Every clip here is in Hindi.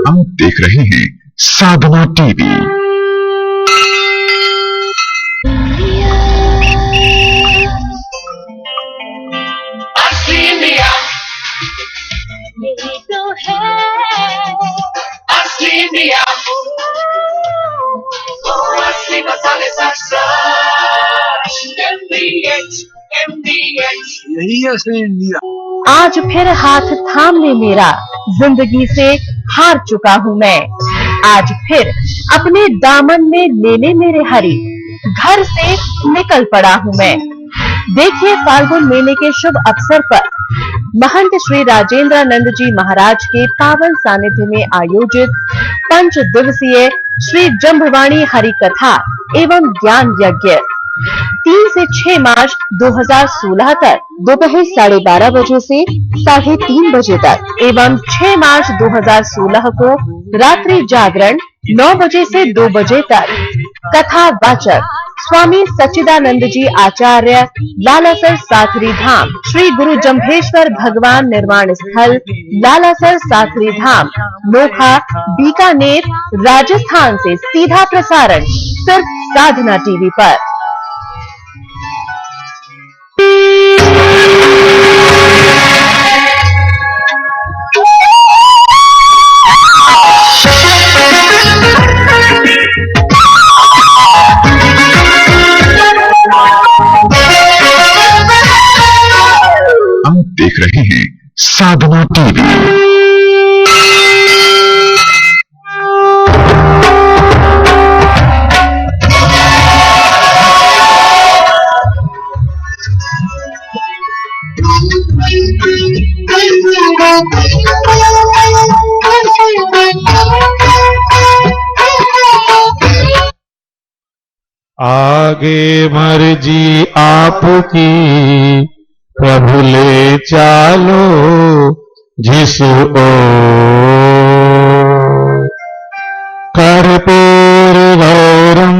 हम देख रहे हैं साधना टीवी। यही तो है असली इंडिया, असली मसाले यही असली इंडिया। आज फिर हाथ थाम ले मेरा, जिंदगी से हार चुका हूँ मैं। आज फिर अपने दामन में ले ले मेरे हरि, घर से निकल पड़ा हूँ मैं। देखिए, फाल्गुन मेले के शुभ अवसर पर महंत श्री राजेंद्रानंद जी महाराज के पावन सानिध्य में आयोजित 5 दिवसीय श्री जम्बवाणी हरि कथा एवं ज्ञान यज्ञ 3 से 6 मार्च 2016 तक दोपहर 12:30 बजे से 3:30 बजे तक एवं 6 मार्च 2016 को रात्रि जागरण 9 बजे से 2 बजे तक कथा वाचक स्वामी सच्चिदानंद जी आचार्य, लालासर साथरी धाम, श्री गुरु जम्भेश्वर भगवान निर्वाण स्थल, लालासर साथरी धाम, नोखा, बीकानेर, राजस्थान से सीधा प्रसारण सिर्फ साधना टीवी पर। हम देख रहे हैं साधना टीवी। आगे मर्जी आपकी, प्रभु ले चालो जिस ओर। कर्पूर गौरम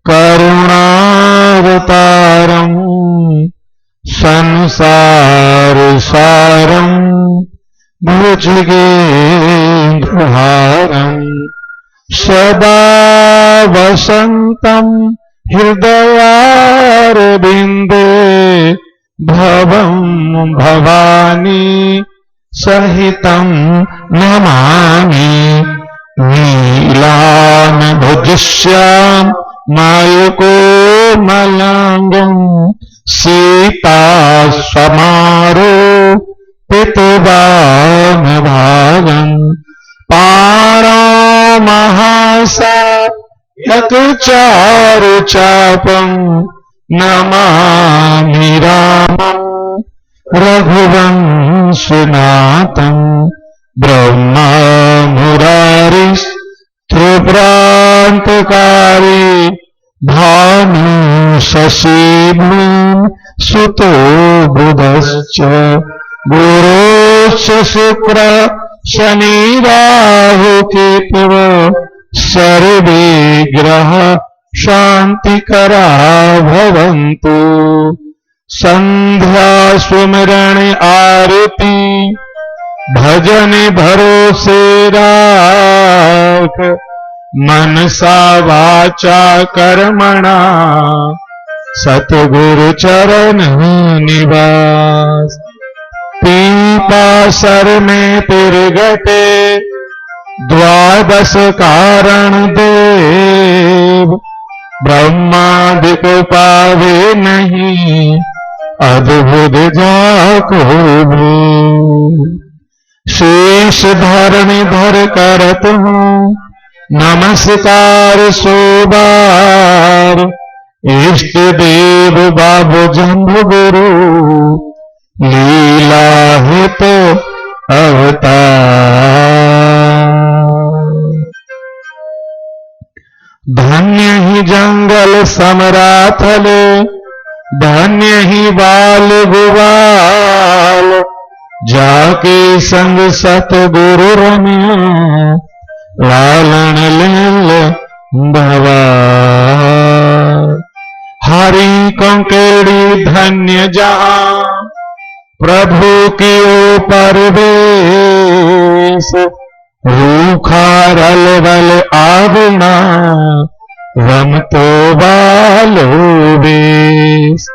करुणावतारम, संसार सारम भुजगेन्द्रहारम, सदा वसंतम हृदयारविंदे, भवं भवानी सहितं नमामि। नीलाम्भुजश्याम मायको मलांगं, सीता समारो पितवाम भागं, पारामहासा यत्चारु चापं, नमामि रामं रघुवंशनाथं। ब्रह्मा मुरारिस् त्रिप्रान्तकारी, भानु शशिभून् सुतो बुधश्च, गुरोश्च शुक्र शनि राहु केतुः, सर्वे ग्रह शांतिकरा भवन्तु। संध्या सुमिरण आरती, भजन भरोसे राख, मनसा वाचा कर्मणा सतगुरु चरण निवास। पीपासर में तिरगटे, द्वादश कारण देव, ब्रह्मादिक पावे नहीं, अद्भुत जाको भी। शेष धरणि धर करत हूँ नमस्कार सोबार, इष्ट देव बाबू जम्भ गुरु, लीला है तो अवतार। धन्य ही जंगल समराथले, धन्य ही बाल गुबाल, जाके संग सतगुरु रम्या, लालन लील भवा। हरि कंकेड़ी धन्य जहां, प्रभु की परवेश, रूखा रल बल आवना, रमतो बालो बेश।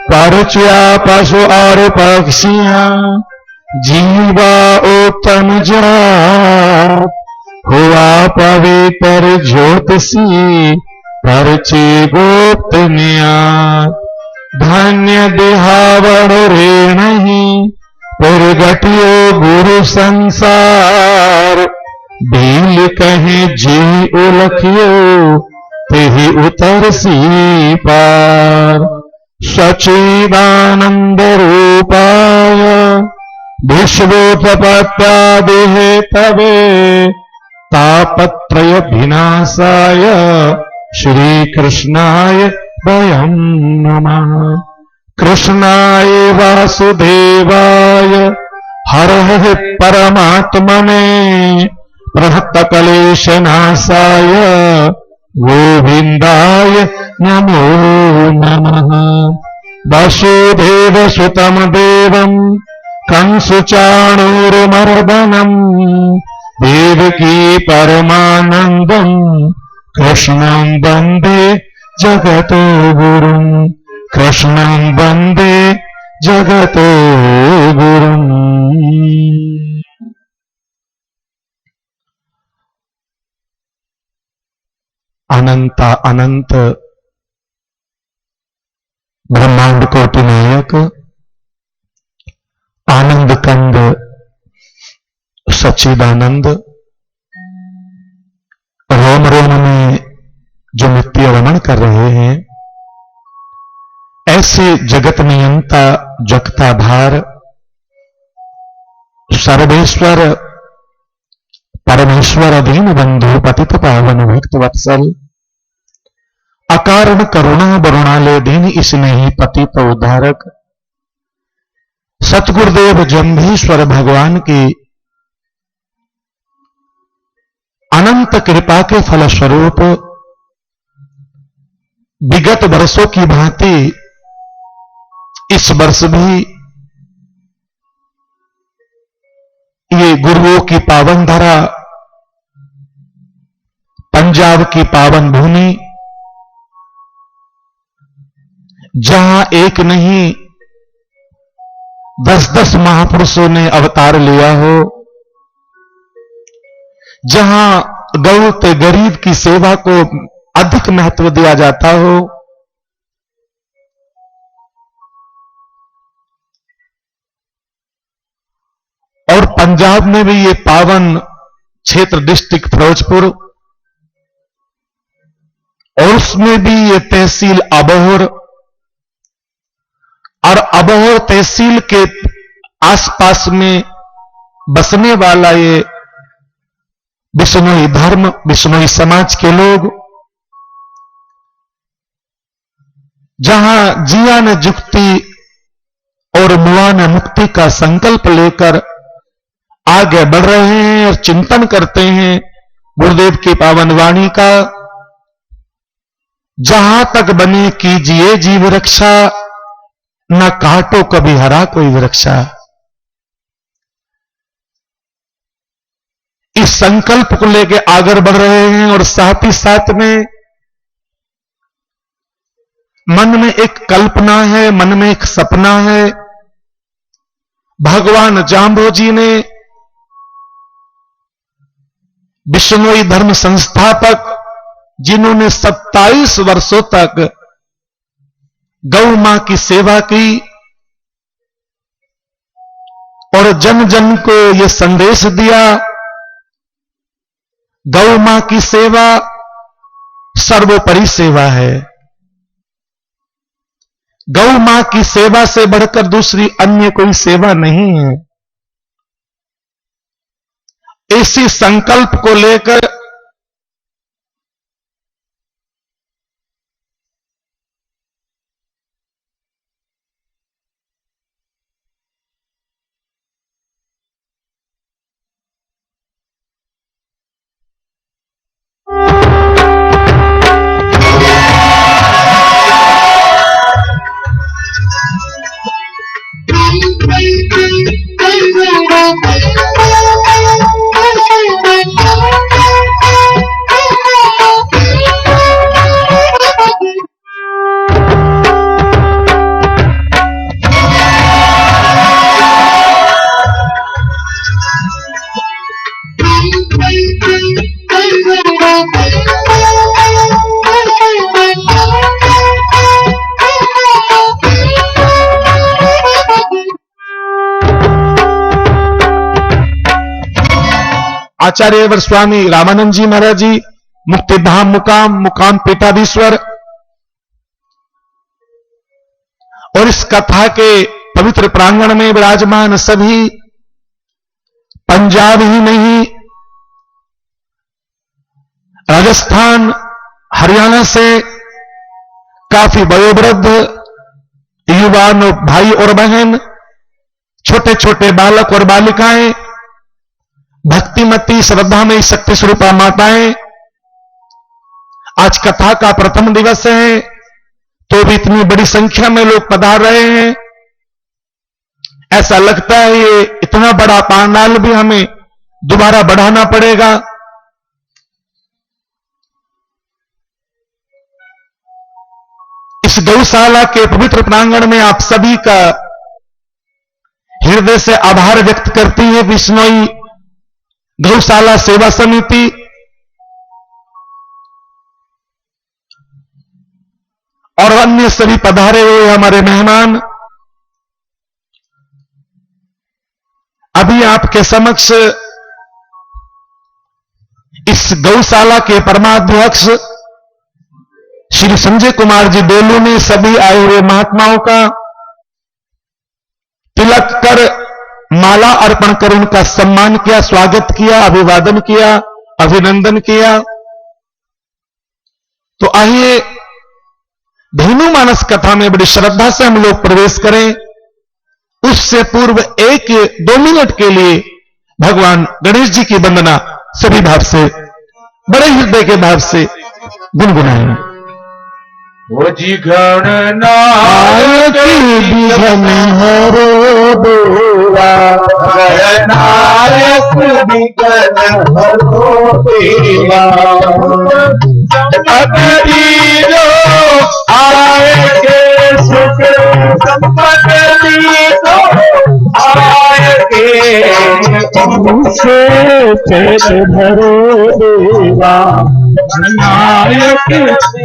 परचिया पशु और पक्षियां, जीवा उत्तम जात, हुआ पवित्र ज्योतिषी, परचे गुप्त न्यात। धन्य बिहावण रे नहीं, पुरगटियो गुरु संसार, भील कहे जी उलखियो, तेहि उतरसी पार। सच्चिदानंद रूपाय, विश्वोत्पत्त्यादि हेतवे, तापत्रय विनाशाय, श्री कृष्णाय वयं नमः। कृष्णाय वासुदेवाय, हरः परमात्मने, प्रणतक्लेशनाशाय, गोविन्दाय नमो नमः। वसुदेवसुतं देवं, कंसुचाणूरमर्दनम्, देवकी परमानन्दम्, कृष्णं वन्दे जगतो गुरुम्, कृष्णं वन्दे जगतो गुरुम्। अनंत अनंत ब्रह्मांड कोटि नायक, आनंद कंद सच्चिदानंद, रोम रोम में जो नित्य रमण कर रहे हैं, ऐसे जगत नियंता जगता भार, सर्वेश्वर परमेश्वर दीन बंधु पतित पावन भक्त वत्सल, अकारण करुणा बरुणालय दीन इसने ही पतित उद्धारक, सतगुरुदेव जम्भेश्वर भगवान की अनंत कृपा के फलस्वरूप विगत वर्षों की भांति इस वर्ष भी ये गुरुओं की पावन धरा, पंजाब की पावन भूमि, जहां एक नहीं 10-10 महापुरुषों ने अवतार लिया हो, जहां दलित गरीब की सेवा को अधिक महत्व दिया जाता हो, और पंजाब में भी ये पावन क्षेत्र डिस्ट्रिक्ट फिरोजपुर, और उसमें भी ये तहसील अबोहर, और अबोहर तहसील के आसपास में बसने वाला ये बिश्नोई धर्म, बिश्नोई समाज के लोग, जहां जिया न जुक्ति और मुआ न मुक्ति का संकल्प लेकर आगे बढ़ रहे हैं और चिंतन करते हैं गुरुदेव की पावन वाणी का। जहां तक बने कीजिए जीव रक्षा, न काटो कभी हरा कोई वृक्षा। इस संकल्प को लेकर आगे बढ़ रहे हैं और साथ ही साथ में मन में एक कल्पना है, मन में एक सपना है। भगवान जाम्बोजी ने, बिश्नोई धर्म संस्थापक, जिन्होंने 27 वर्षों तक गौ मां की सेवा की और जन जन को यह संदेश दिया, गौ मां की सेवा सर्वोपरि सेवा है। गौ मां की सेवा से बढ़कर दूसरी अन्य कोई सेवा नहीं है। इसी संकल्प को लेकर आचार्य स्वामी रामानंद जी महाराज जी, मुक्तिधाम मुकाम पीठाधीश्वर। और इस कथा के पवित्र प्रांगण में विराजमान सभी पंजाब ही नहीं, राजस्थान, हरियाणा से काफी वयोवृद्ध युवान भाई और बहन, छोटे छोटे बालक और बालिकाएं, भक्तिमती श्रद्धामयी शक्ति स्वरूपा माताएं, आज कथा का प्रथम दिवस है तो भी इतनी बड़ी संख्या में लोग पधार रहे हैं। ऐसा लगता है ये इतना बड़ा पांडाल भी हमें दोबारा बढ़ाना पड़ेगा। इस गौशाला के पवित्र प्रांगण में आप सभी का हृदय से आभार व्यक्त करती है विश्नोई गौशाला सेवा समिति। और अन्य सभी पधारे हुए हमारे मेहमान। अभी आपके समक्ष इस गौशाला के परमाध्यक्ष श्री संजय कुमार जी बेलू ने सभी आए हुए महात्माओं का तिलक कर, माला अर्पण कर उनका सम्मान किया, स्वागत किया, अभिवादन किया, अभिनंदन किया। तो आइए धेनु मानस कथा में बड़ी श्रद्धा से हम लोग प्रवेश करें। उससे पूर्व 1-2 मिनट के लिए भगवान गणेश जी की वंदना सभी भाव से, बड़े हृदय के भाव से गुनगुनाएं। वो जी गणनायक विघ्न हरो देवा, गणनायक विघ्न हरो देवा, अतरीरो आए के सुख संपत्ति को आए के तुमसे पेट भरो देवा, गणनायक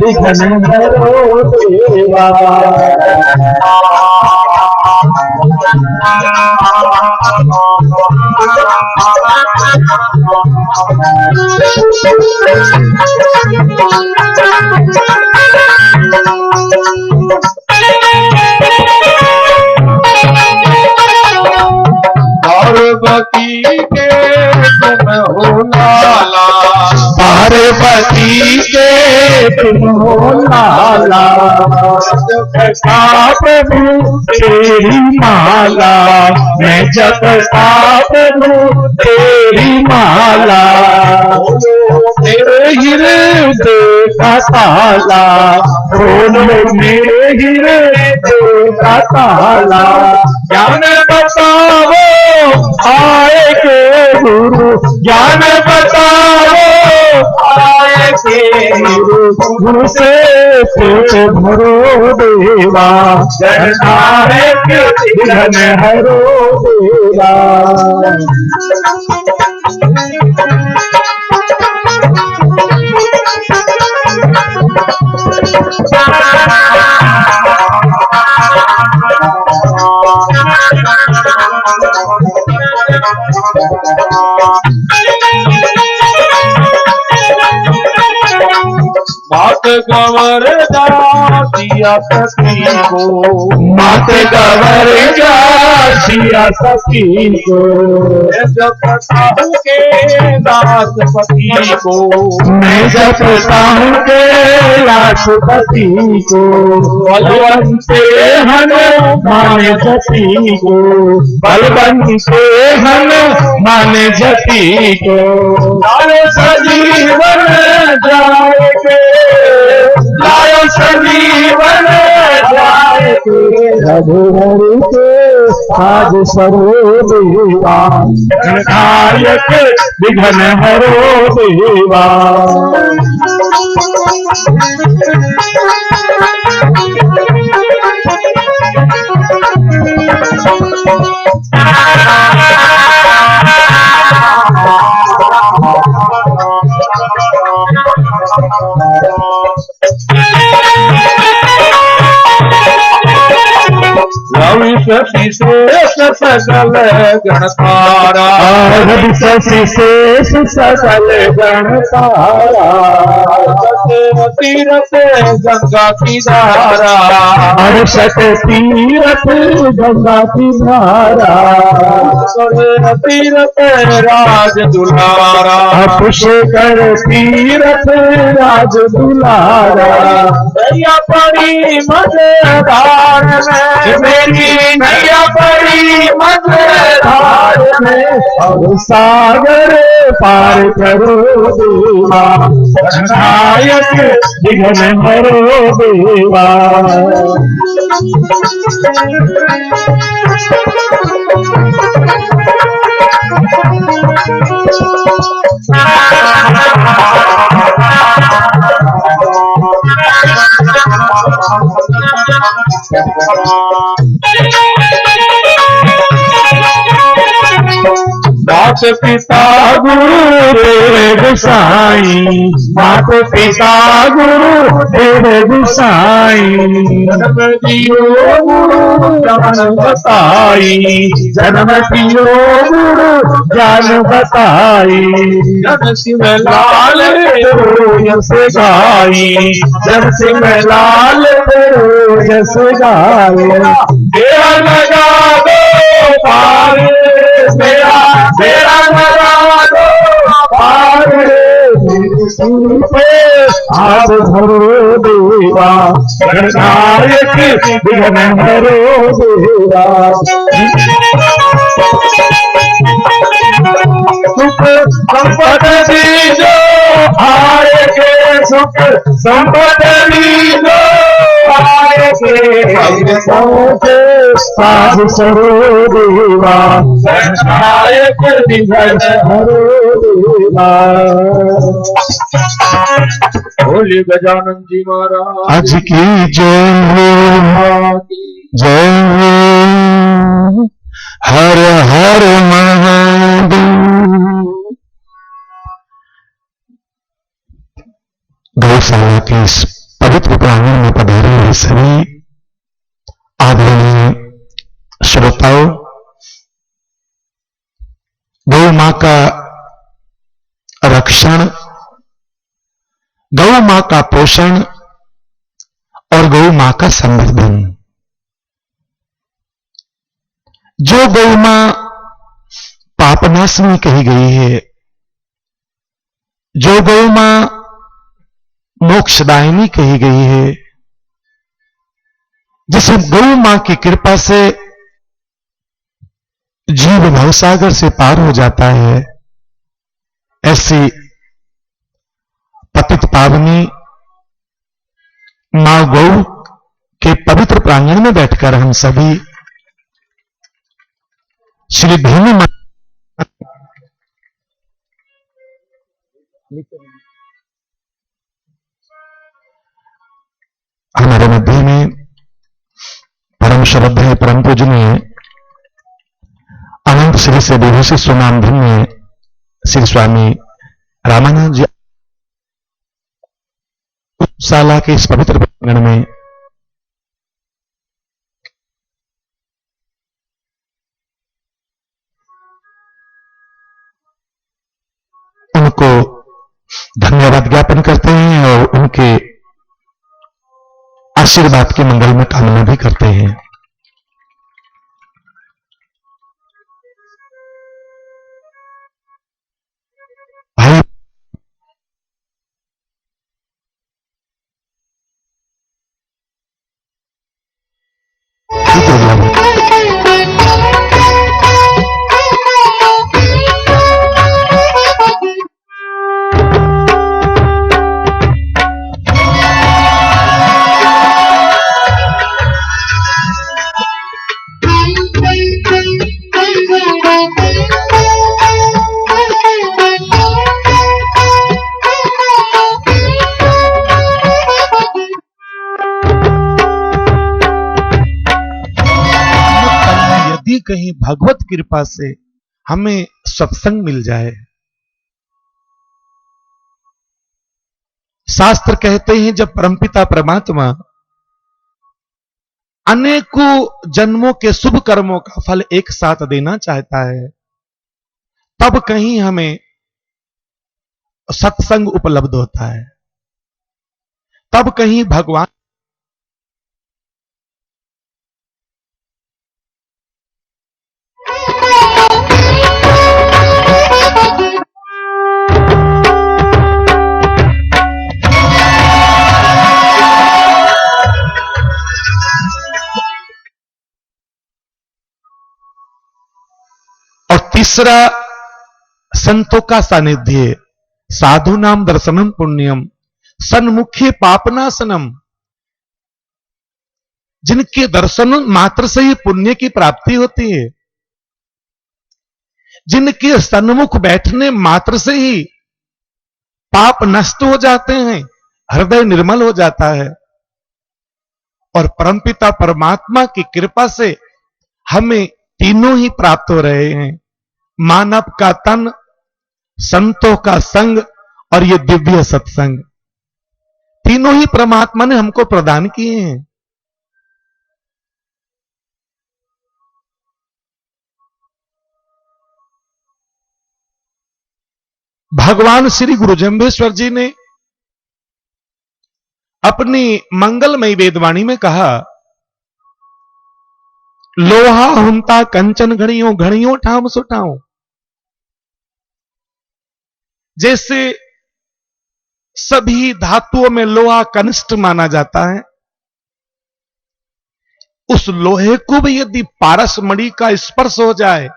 विघ्न हरो देवा। पार्वती के तुम हो लाला, पार्वती के तुम हो लाला, जपता प्रभु तेरी माला, मैं जपता प्रभु तेरी माला, मेरे हृदय का ताला, बोलो मेरे हृदय का ताला, ज्ञान बताओ आए के गुरु, ज्ञान बताओ आए के गुरु से पेट भरो देवा, गणनायक विघ्न हरो देवा। मात गवर जासिया सखी को, मात गवर जासिया सखी को, मैं जपता हूँ के दास पति को, मैं जपता हूँ के दास पति को, बलवन से हनुमान जति को, बलवन से हनुमान जति को, लायो सजीवन जाएगे, लायो सजीवन जाएगे, रघुवर के आज सरो देवा, गणनायक विघ्न हरो देवा। रवि शशि शेष सकल गण तारा रवि शशि शेष सकल गण तारा तीरथ गंगा की धारा अड़सठ तीरथ गंगा की धारा तीरथ राज दुलारा पुष्कर तीरथ राज दुलारा नैया पड़ी मझधार में मेरी नैया पड़ी मझधार में और सागर पार करो देवा नायक विघ्न हरो देवा मात पिता गुरु देव गोसाई मात पिता गुरु देव गोसाई जन्म दियो गुरु ज्ञान बताई जन्म दियो गुरु ज्ञान बताई जन सिंह लाल रोज से गाई जब सिंह लाल रोज से गाई मेरा लगा दो पार मेरा लगा दो पार आप धरो देवा गणनायक विघ्न हरो देवा सुख संपद दीजो आए के सुख संपद दीजो आए के साध सरो देवा गणनायक विघ्न हरो देवा बोले गजानन जी महाराज आज की जय हो जय हो हर हर महादेव। गौशाला के इस पवित्र प्रांगण में पधारे हुए सभी आदरणीय श्रोताओं, गौ मां का रक्षण, गौ मां का पोषण और गौ मां का संवर्धन। जो गौ मां पापनाशिनी कही गई है, जो गौ मां मोक्षदायिनी कही गई है, जिस गौ मां की कृपा से जीव भवसागर से पार हो जाता है, ऐसी पतित पावनी मां गौ के पवित्र प्रांगण में बैठकर हम सभी श्री धेनु मां हमारे मध्य में परम श्रद्धेय परम पूजनीय अनंत श्री से विभूषित सुनाम धन्य श्री स्वामी रामानंद जी शाला के इस पवित्र प्रांगण में उनको धन्यवाद ज्ञापन करते हैं और उनके आशीर्वाद के मंगल में कामना भी करते हैं। भाई कहीं भगवत कृपा से हमें सत्संग मिल जाए। शास्त्र कहते हैं जब परमपिता परमात्मा अनेकों जन्मों के शुभ कर्मों का फल एक साथ देना चाहता है, तब कहीं हमें सत्संग उपलब्ध होता है, तब कहीं भगवान और तीसरा संतों का सानिध्य, साधु नाम दर्शनम पुण्यम सन्मुखे पापनाशनम। जिनके दर्शन मात्र से ही पुण्य की प्राप्ति होती है, जिनके सन्मुख बैठने मात्र से ही पाप नष्ट हो जाते हैं, हृदय निर्मल हो जाता है। और परमपिता परमात्मा की कृपा से हमें तीनों ही प्राप्त हो रहे हैं, मानव का तन, संतों का संग और ये दिव्य सत्संग। तीनों ही परमात्मा ने हमको प्रदान किए हैं। भगवान श्री गुरु जम्भेश्वर जी ने अपनी मंगलमयी वेदवाणी में कहा, लोहा हुंता कंचन घड़ियों, घड़ियों ठाम सुठाऊं। जैसे सभी धातुओं में लोहा कनिष्ठ माना जाता है, उस लोहे को भी यदि पारस मणि का स्पर्श हो जाए,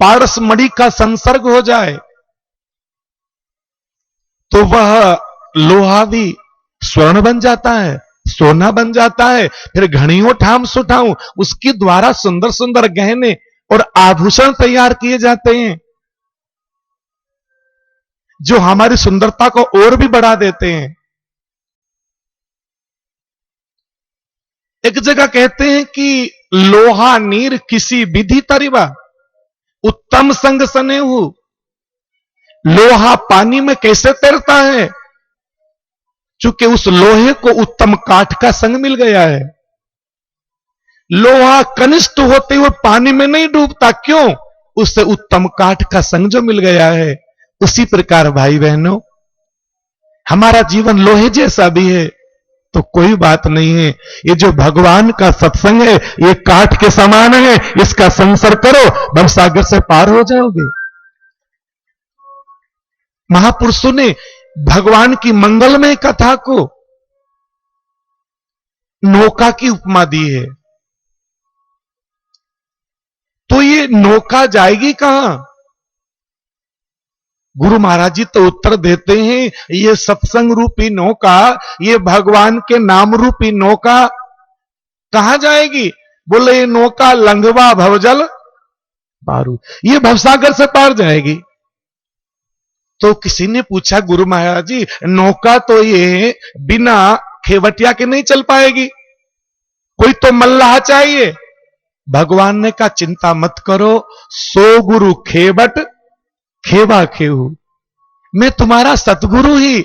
पारस मणि का संसर्ग हो जाए, तो वह लोहा भी स्वर्ण बन जाता है, सोना बन जाता है। फिर घड़ियों ठाम सुठाऊं, उसके द्वारा सुंदर सुंदर गहने और आभूषण तैयार किए जाते हैं, जो हमारी सुंदरता को और भी बढ़ा देते हैं। एक जगह कहते हैं कि लोहा नीर किसी विधि तरिवा, उत्तम संग सनेहु। लोहा पानी में कैसे तैरता है? चूंकि उस लोहे को उत्तम काठ का संग मिल गया है। लोहा कनिष्ठ होते हुए पानी में नहीं डूबता, क्यों? उससे उत्तम काठ का संग जो मिल गया है। उसी प्रकार भाई बहनों, हमारा जीवन लोहे जैसा भी है तो कोई बात नहीं है। ये जो भगवान का सत्संग है, ये काठ के समान है, इसका संसर्ग करो, भवसागर से पार हो जाओगे। महापुरुषों ने भगवान की मंगलमय कथा को नौका की उपमा दी है। तो ये नौका जाएगी कहां? गुरु महाराज जी तो उत्तर देते हैं, ये सत्संग रूपी नौका, ये भगवान के नाम रूपी नौका कहां जाएगी? बोले ये नौका लंघवा भवजल पारू, ये भवसागर से पार जाएगी। तो किसी ने पूछा, गुरु महाराज जी नौका तो ये बिना खेवटिया के नहीं चल पाएगी, कोई तो मल्लाह चाहिए। भगवान ने कहा चिंता मत करो, सो गुरु खेवट खेवा खेहू। मैं तुम्हारा सतगुरु ही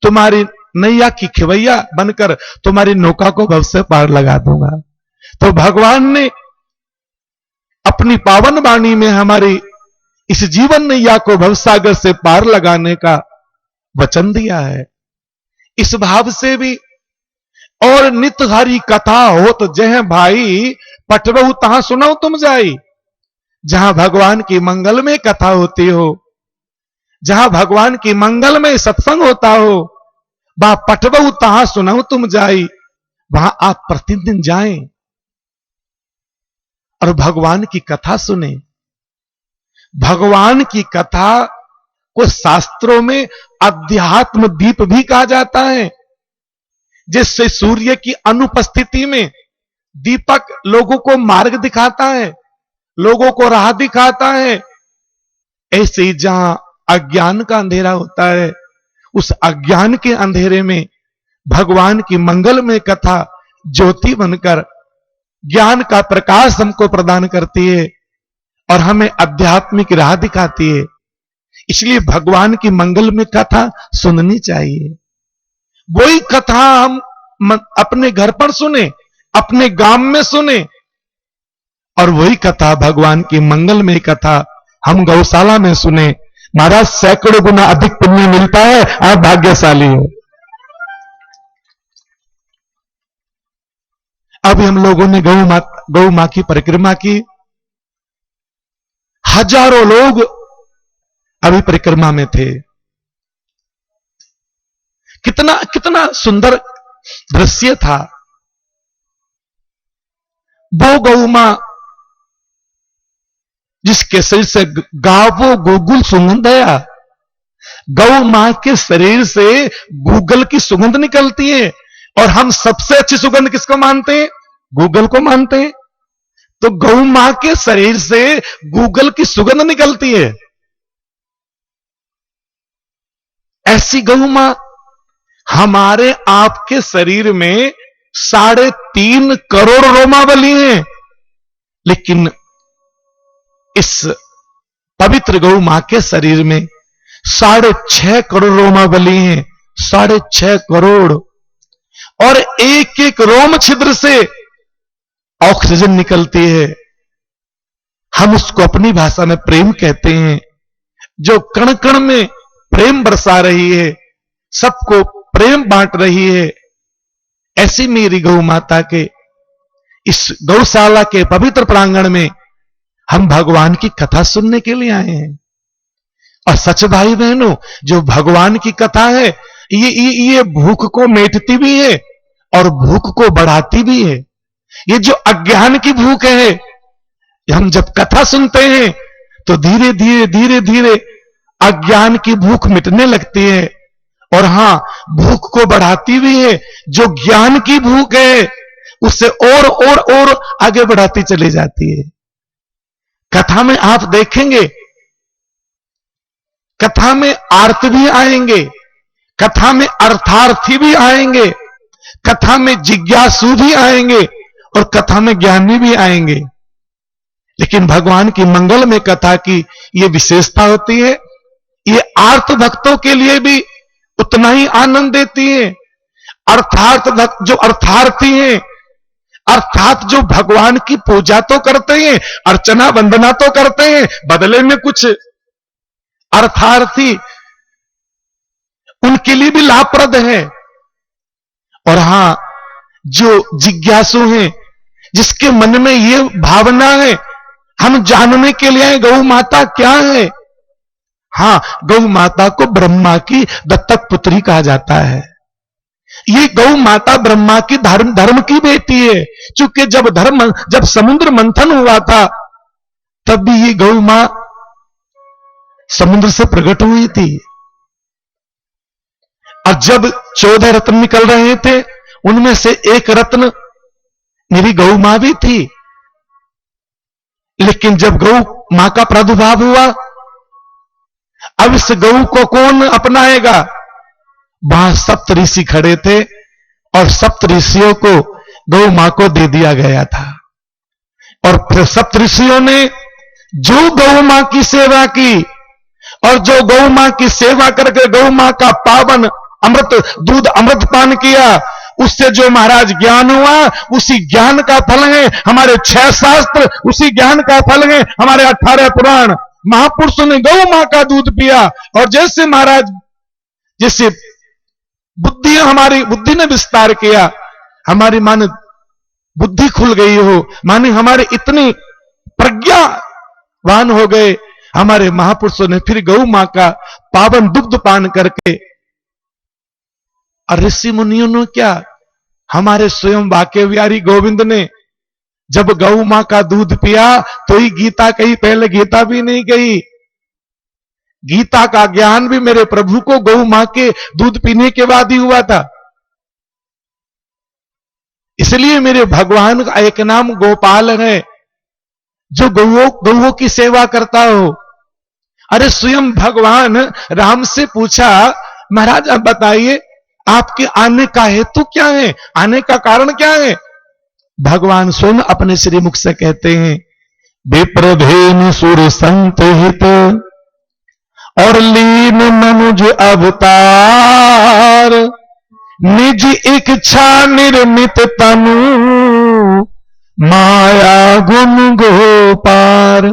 तुम्हारी नैया की खेवैया बनकर तुम्हारी नौका को भव से पार लगा दूंगा। तो भगवान ने अपनी पावन वाणी में हमारी इस जीवन नैया को भवसागर से पार लगाने का वचन दिया है। इस भाव से भी और नित हरि कथा होत जह भाई, पटबहु तहां सुनाओ तुम जाई। जहां भगवान की मंगल में कथा होती हो, जहां भगवान की मंगल में सत्संग होता हो, वहां पटबहु तहां सुनाओ तुम जाई। वहां आप प्रतिदिन जाएं और भगवान की कथा सुने। भगवान की कथा को शास्त्रों में अध्यात्म दीप भी कहा जाता है, जिससे सूर्य की अनुपस्थिति में दीपक लोगों को मार्ग दिखाता है, लोगों को राह दिखाता है। ऐसे ही जहां अज्ञान का अंधेरा होता है, उस अज्ञान के अंधेरे में भगवान की मंगलमय कथा ज्योति बनकर ज्ञान का प्रकाश हमको प्रदान करती है और हमें आध्यात्मिक राह दिखाती है। इसलिए भगवान की मंगलमय कथा सुननी चाहिए। वही कथा हम अपने घर पर सुने, अपने गांव में सुने, और वही कथा भगवान की मंगलमय कथा हम गौशाला में सुने, महाराज सैकड़ों गुना अधिक पुण्य मिलता है। आप भाग्यशाली हो। अभी हम लोगों ने गौ मां की परिक्रमा की, हजारों लोग अभी परिक्रमा में थे। कितना कितना सुंदर दृश्य था। वो गौ मां जिसके शरीर से गावो गुगुल सुगंध आया, गौ मां के शरीर से गूगल की सुगंध निकलती है, और हम सबसे अच्छी सुगंध किसको मानते हैं? गूगल को मानते हैं। तो गौ मां के शरीर से गूगल की सुगंध निकलती है। ऐसी गौ मां हमारे आपके शरीर में 3.5 करोड़ रोमावली हैं, लेकिन इस पवित्र गौ मां के शरीर में 6.5 करोड़ रोमावली हैं। 6.5 करोड़, और एक एक रोम छिद्र से ऑक्सीजन निकलती है। हम उसको अपनी भाषा में प्रेम कहते हैं, जो कण कण में प्रेम बरसा रही है, सबको प्रेम बांट रही है। ऐसी मेरी गौ माता के इस गौशाला के पवित्र प्रांगण में हम भगवान की कथा सुनने के लिए आए हैं। और सच भाई बहनों, जो भगवान की कथा है, ये भूख को मेटती भी है और भूख को बढ़ाती भी है। ये जो अज्ञान की भूख है, हम जब कथा सुनते हैं तो धीरे धीरे धीरे धीरे अज्ञान की भूख मिटने लगती है, और हां, भूख को बढ़ाती भी है। जो ज्ञान की भूख है उससे और आगे बढ़ाती चली जाती है। कथा में आप देखेंगे, कथा में आर्त भी आएंगे, कथा में अर्थार्थी भी आएंगे, कथा में जिज्ञासु भी आएंगे, और कथा में ज्ञानी भी आएंगे। लेकिन भगवान की मंगल में कथा की यह विशेषता होती है, ये आर्त भक्तों के लिए भी उतना ही आनंद देती है। अर्थार्थ भक्त, जो अर्थार्थी हैं, अर्थात जो भगवान की पूजा तो करते हैं, अर्चना वंदना तो करते हैं, बदले में कुछ अर्थार्थी, उनके लिए भी लाभप्रद है। और हां, जो जिज्ञासु हैं, जिसके मन में ये भावना है, हम जानने के लिए आए गौ माता क्या है। हां, गौ माता को ब्रह्मा की दत्तक पुत्री कहा जाता है। ये गौ माता ब्रह्मा की धर्म की बेटी है। चूंकि जब समुद्र मंथन हुआ था, तब भी ये गौ मां समुद्र से प्रकट हुई थी। और जब 14 रत्न निकल रहे थे, उनमें से एक रत्न मेरी गौ मां भी थी। लेकिन जब गौ मां का प्रादुर्भाव हुआ, अब इस गौ को कौन अपनाएगा? वहां सप्तऋषि खड़े थे, और सप्तऋषियों को गौ मां को दे दिया गया था। और फिर सप्तऋषियों ने जो गौ मां की सेवा की, और जो गौ मां की सेवा करके गौ मां का पावन दूध अमृत पान किया, उससे जो महाराज ज्ञान हुआ, उसी ज्ञान का फल है हमारे 6 शास्त्र, उसी ज्ञान का फल है हमारे 18 पुराण। महापुरुषों ने गौ मां का दूध पिया, और जैसे महाराज, जैसे हमारी बुद्धि ने विस्तार किया, हमारी माने बुद्धि खुल गई हो, माने हमारे इतनी प्रज्ञावान हो गए, हमारे महापुरुषों ने फिर गौ मां का पावन दुग्ध पान करके, और ऋषि मुनियों ने क्या, हमारे स्वयं वाक्य विहारी गोविंद ने जब गौ मां का दूध पिया तो ही गीता कही, पहले गीता भी नहीं कही। गीता का ज्ञान भी मेरे प्रभु को गौ मां के दूध पीने के बाद ही हुआ था। इसलिए मेरे भगवान का एक नाम गोपाल है, जो गौओं की सेवा करता हो। अरे स्वयं भगवान राम से पूछा, महाराज अब बताइए आपके आने का हेतु क्या है, आने का कारण क्या है? भगवान स्वयं अपने श्रीमुख से कहते हैं, विप्रभेन सुर संत हित और लीन मनुज अवतार, निज इच्छा निर्मित तनु माया गुण गोपार।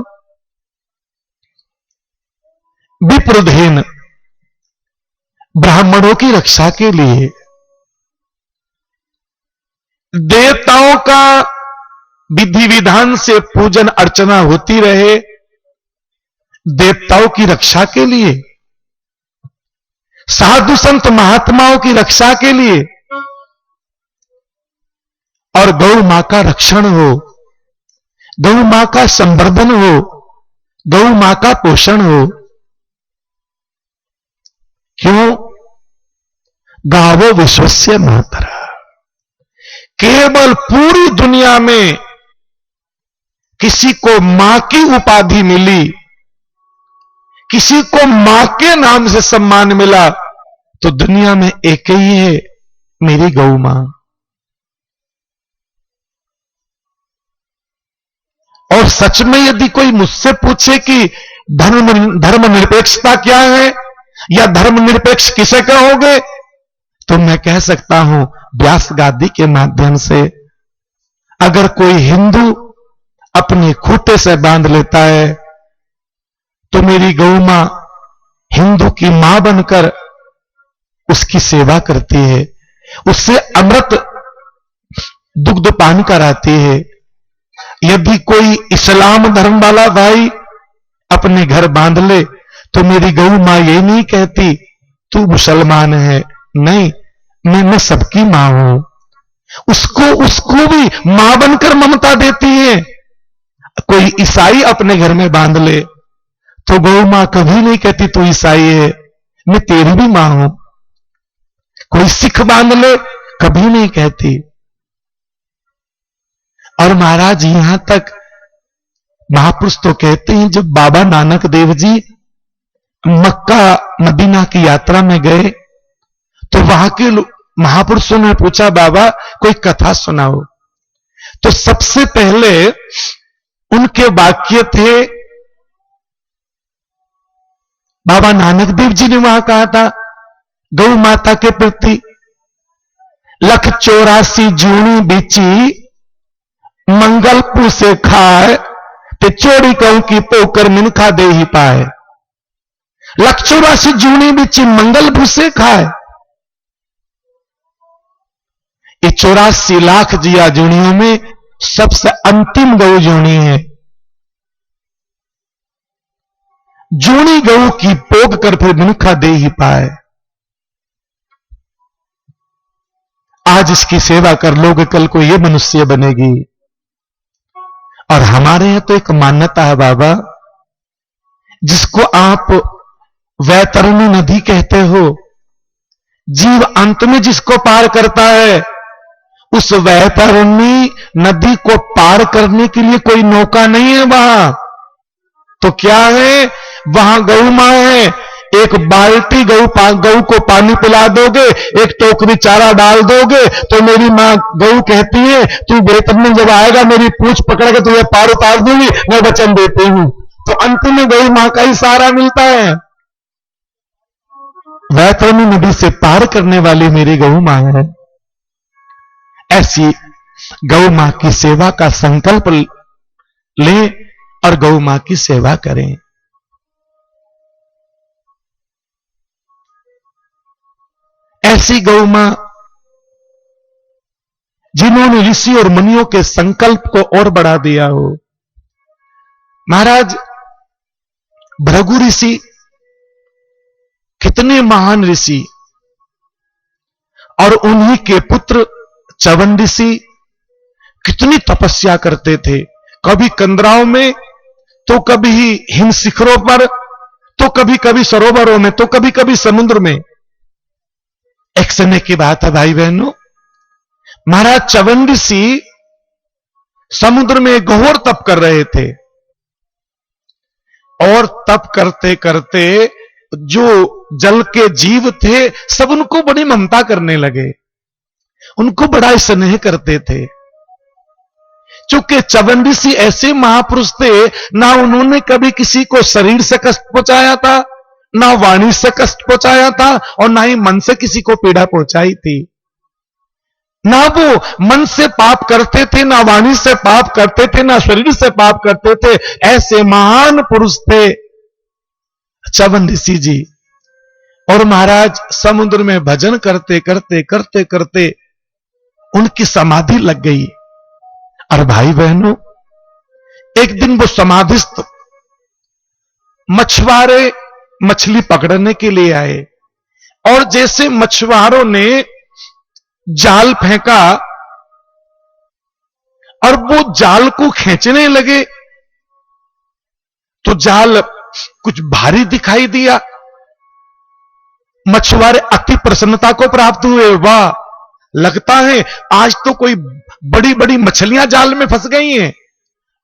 विप्रधेन ब्राह्मणों की रक्षा के लिए, देवताओं का विधि विधान से पूजन अर्चना होती रहे, देवताओं की रक्षा के लिए, साधु संत महात्माओं की रक्षा के लिए, और गौ मां का रक्षण हो, गौ मां का संवर्धन हो, गौ मां का पोषण हो। क्यों? गावो विश्वस्य मातरा। केवल पूरी दुनिया में किसी को मां की उपाधि मिली, किसी को मां के नाम से सम्मान मिला, तो दुनिया में एक ही है, मेरी गौ मां। और सच में यदि कोई मुझसे पूछे कि धर्मनिरपेक्षता क्या है या धर्मनिरपेक्ष किसे कहोगे, तो मैं कह सकता हूं व्यास गादी के माध्यम से, अगर कोई हिंदू अपने खूंटे से बांध लेता है तो मेरी गौ मां हिंदू की मां बनकर उसकी सेवा करती है, उससे अमृत दुग्ध पान कराती है। यदि कोई इस्लाम धर्म वाला भाई अपने घर बांध ले तो मेरी गौ मां ये नहीं कहती तू मुसलमान है, नहीं, मैं सबकी मां हूं। उसको भी मां बनकर ममता देती है। कोई ईसाई अपने घर में बांध ले तो गौ मां कभी नहीं कहती तू ईसाई है, मैं तेरी भी मां हूं। कोई सिख बांध ले कभी नहीं कहती। और महाराज यहां तक महापुरुष तो कहते हैं, जब बाबा नानक देव जी मक्का मदीना की यात्रा में गए तो वहां के महापुरुषों ने पूछा, बाबा कोई कथा सुनाओ। तो सबसे पहले उनके वाक्य थे, बाबा नानक देव जी ने वहां कहा था गौ माता के प्रति, 184 जूनी बीची मंगल पूसे खाए, ते चोरी कहूं की पोकर मिनखा दे ही पाए। 184 जूनी बीची मंगल भूसे खाए। ये 84 लाख जिया जूनियों में सबसे अंतिम गौ जूनी है। जूनी गौ की पोग कर फिर मिनखा दे ही पाए। आज इसकी सेवा कर लोगे, कल को ये मनुष्य बनेगी। और हमारे यहां तो एक मान्यता है बाबा, जिसको आप वैतरणी नदी कहते हो, जीव अंत में जिसको पार करता है, उस वैतरणी नदी को पार करने के लिए कोई नौका नहीं है वहां। तो क्या है, वहां गौ मां है, एक बाल्टी गौ को पानी पिला दोगे, एक टोकरी चारा डाल दोगे, तो मेरी मां गौ कहती है तू वैतरणी जब आएगा मेरी पूंछ पकड़ के तुझे पार उतार दूंगी, मैं वचन देती हूं। तो अंत में गौ मां का ही सहारा मिलता है। वैतरणी नदी से पार करने वाली मेरी गौ मां है। ऐसी गौ मां की सेवा का संकल्प लें और गौ मां की सेवा करें। ऐसी गौ मां जिन्होंने ऋषि और मुनियों के संकल्प को और बढ़ा दिया हो। महाराज भृगु ऋषि कितने महान ऋषि, और उन्हीं के पुत्र च्यवन ऋषि कितनी तपस्या करते थे, कभी कंदराओं में, तो कभी हिम शिखरों पर, तो कभी कभी सरोवरों में, तो कभी कभी समुद्र में। एक समय की बात है भाई बहनों, महाराज च्यवन ऋषि समुद्र में घोर तप कर रहे थे, और तप करते करते जो जल के जीव थे सब उनको बड़ी ममता करने लगे, उनको बड़ा स्नेह करते थे। चूंकि च्यवन ऋषि ऐसे महापुरुष थे, ना उन्होंने कभी किसी को शरीर से कष्ट पहुंचाया था, ना वाणी से कष्ट पहुंचाया था, और ना ही मन से किसी को पीड़ा पहुंचाई थी। ना वो मन से पाप करते थे, ना वाणी से पाप करते थे, ना शरीर से पाप करते थे। ऐसे महान पुरुष थे च्यवन ऋषि जी। और महाराज समुद्र में भजन करते करते करते करते उनकी समाधि लग गई। और भाई बहनों, एक दिन वो समाधिस्थ मछुआरे मछली पकड़ने के लिए आए, और जैसे मछुआरों ने जाल फेंका और वो जाल को खींचने लगे तो जाल कुछ भारी दिखाई दिया। मछुआरे अति प्रसन्नता को प्राप्त हुए। वाह, लगता है आज तो कोई बड़ी बड़ी मछलियां जाल में फंस गई हैं।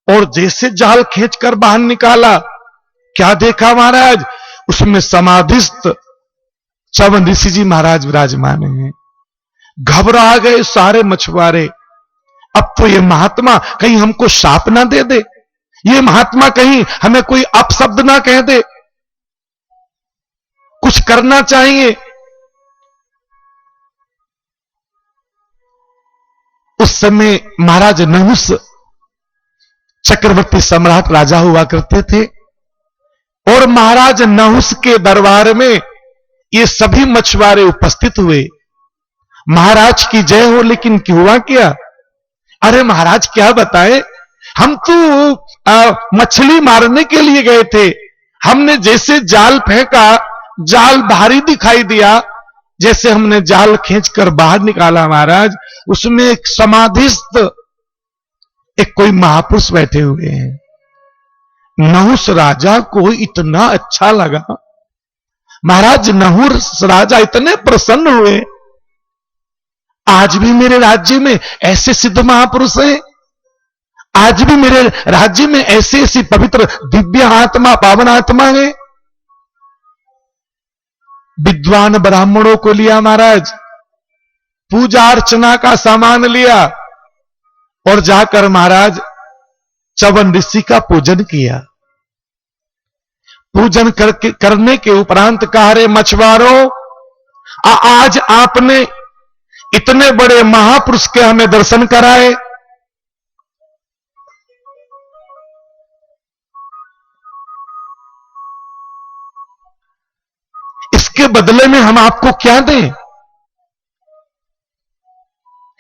और जैसे जाल खींचकर बाहर निकाला, क्या देखा महाराज, उसमें समाधिस्थ च्यवन ऋषि जी महाराज विराजमान हैं। घबरा गए सारे मछुआरे। अब तो ये महात्मा कहीं हमको शाप ना दे दे, ये महात्मा कहीं हमें कोई अपशब्द ना कह दे, कुछ करना चाहिए। उस समय महाराज नहुस चक्रवर्ती सम्राट राजा हुआ करते थे, और महाराज नहुस के दरबार में ये सभी मछुआरे उपस्थित हुए। महाराज की जय हो। लेकिन क्यों हुआ क्या? अरे महाराज क्या बताए, हम तो मछली मारने के लिए गए थे, हमने जैसे जाल फेंका, जाल भारी दिखाई दिया, जैसे हमने जाल खींचकर बाहर निकाला महाराज, उसमें एक समाधिस्थ एक कोई महापुरुष बैठे हुए हैं। नहुस राजा को इतना अच्छा लगा, महाराज नहुस राजा इतने प्रसन्न हुए, आज भी मेरे राज्य में ऐसे सिद्ध महापुरुष हैं, आज भी मेरे राज्य में ऐसी ऐसी पवित्र दिव्य आत्मा पावन आत्मा है। विद्वान ब्राह्मणों को लिया महाराज, पूजा अर्चना का सामान लिया, और जाकर महाराज च्यवन ऋषि का पूजन किया। पूजन करने के उपरांत कहा, रे मछुआरों, आज आपने इतने बड़े महापुरुष के हमें दर्शन कराए, इसके बदले में हम आपको क्या दें?